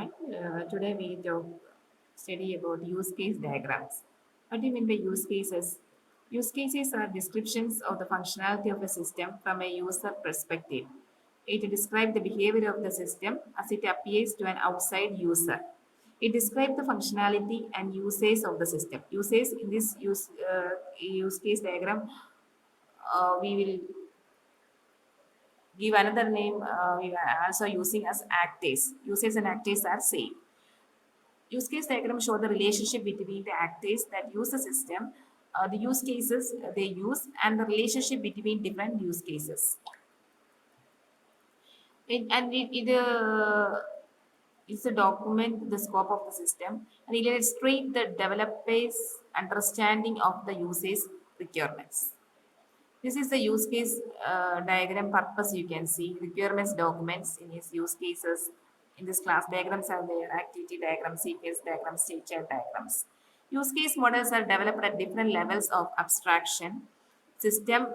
Hi, today we talk study about use case diagrams. What do you mean by use cases? Use cases are descriptions of the functionality of a system from a user perspective. It describes the behavior of the system as it appears to an outside user. It describes the functionality and usage of the system. Usage in this use case diagram, we will give another name. We are also using as actors. Uses and actors are same. Use case diagram show the relationship between the actors that use the system, the use cases they use, and the relationship between different use cases. It's a document the scope of the system and it illustrates the developer's understanding of the usage requirements. This is the use case diagram purpose. You can see requirements documents in its use cases. In this class, diagrams are there, activity diagrams, sequence diagrams, state chart diagrams. Use case models are developed at different levels of abstraction, system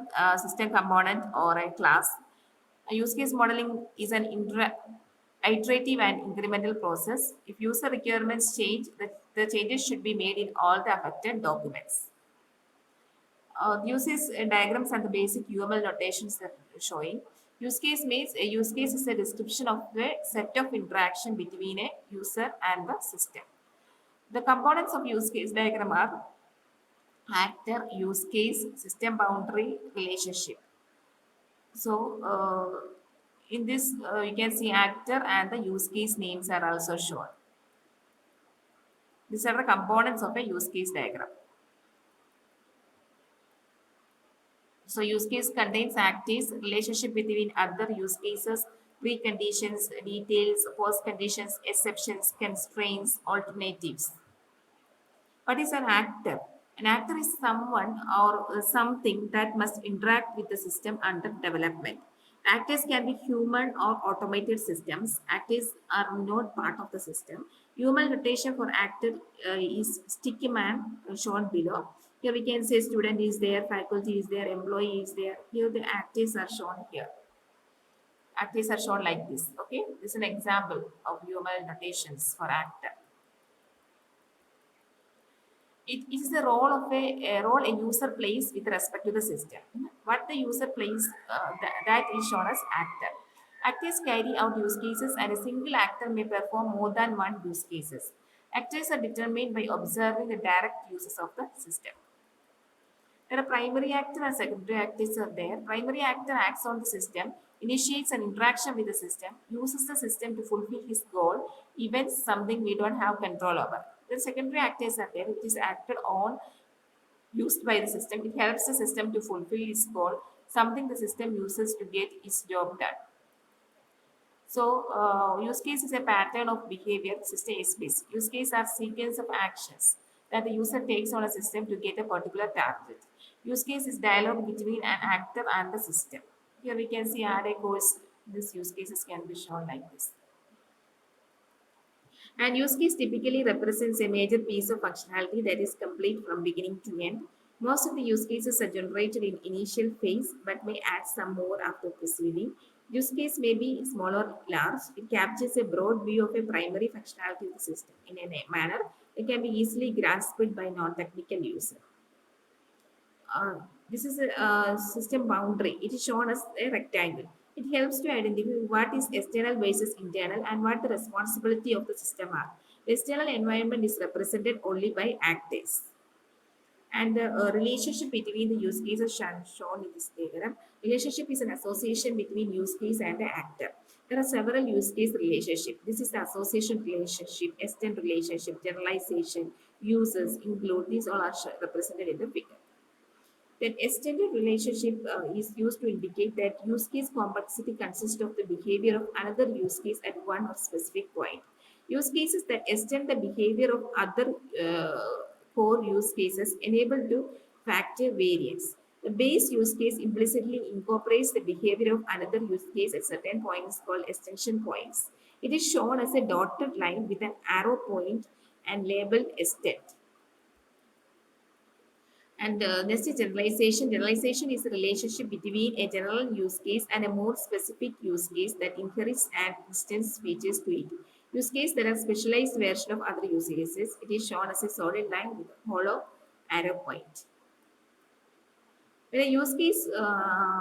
component or a class. A use case modeling is an iterative and incremental process. If user requirements change, the changes should be made in all the affected documents. Uses diagrams and the basic UML notations that are showing. Use case means a use case is a description of the set of interaction between a user and the system. The components of use case diagram are actor, use case, system boundary, relationship. So in this you can see actor and the use case names are also shown. These are the components of a use case diagram. So use case contains actors, relationship between other use cases, preconditions, details, post conditions, exceptions, constraints, alternatives. What is an actor? An actor is someone or something that must interact with the system under development. Actors can be human or automated systems. Actors are not part of the system. Human notation for actor is sticky man shown below. Here we can say student is there, faculty is there, employee is there. Here the actors are shown here. Actors are shown like this. Okay, this is an example of human notations for actor. It is the role of a role a user plays with respect to the system. What the user plays, that is shown as actor. Actors carry out use cases and a single actor may perform more than one use cases. Actors are determined by observing the direct uses of the system. There are primary actor and secondary actors are there. Primary actor acts on the system, initiates an interaction with the system, uses the system to fulfill his goal, even something we don't have control over. The secondary actors are there, which is acted on, used by the system. It helps the system to fulfill its goal, something the system uses to get its job done. So, use case is a pattern of behavior, system is based. Use case are sequence of actions that the user takes on a system to get a particular target. Use case is dialogue between an actor and the system. Here we can see add a course. These use cases can be shown like this. And use case typically represents a major piece of functionality that is complete from beginning to end. Most of the use cases are generated in initial phase but may add some more after proceeding. Use case may be small or large. It captures a broad view of a primary functionality of the system in a manner that can be easily grasped by non-technical user. This is a system boundary. It is shown as a rectangle. It helps to identify what is external versus internal and what the responsibility of the system are. The external environment is represented only by actors. And the relationship between the use cases shown in this diagram. Relationship is an association between use case and the actor. There are several use case relationships. This is the association relationship, extend relationship, generalization, users, include. These all are represented in the figure. Then extended relationship is used to indicate that use case complexity consists of the behavior of another use case at one or specific point. Use cases that extend the behavior of other core use cases enable to factor variance. The base use case implicitly incorporates the behavior of another use case at certain points called extension points. It is shown as a dotted line with an arrow point and labeled extend. And next is generalization. Generalization is the relationship between a general use case and a more specific use case that inherits and extends features to it. Use case, there are specialized version of other use cases. It is shown as a solid line with a hollow arrow point. When a use case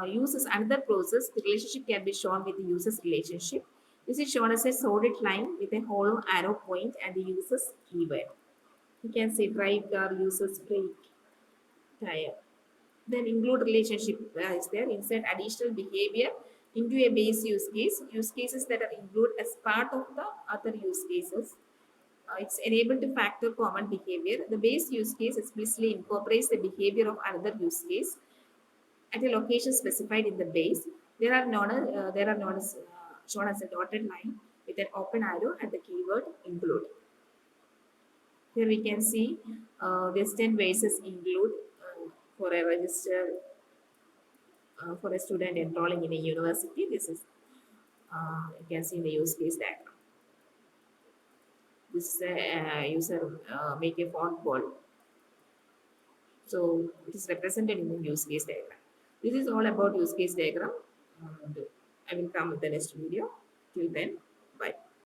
uses another process, the relationship can be shown with the user's relationship. This is shown as a solid line with a hollow arrow point and the user's keyword. You can say drive car, user's brake, tire. Then include relationship is there. Insert additional behavior into a base use case. Use cases that are included as part of the other use cases. It's enabled to factor common behavior. The base use case explicitly incorporates the behavior of another use case at a location specified in the base. There are known as shown as a dotted line with an open arrow and the keyword include. Here we can see Western bases include for a register for a student enrolling in a university. This is you can see in the use case diagram. This is a user make a phone call. So it is represented in the use case diagram. This is all about use case diagram. And I will come with the next video. Till then,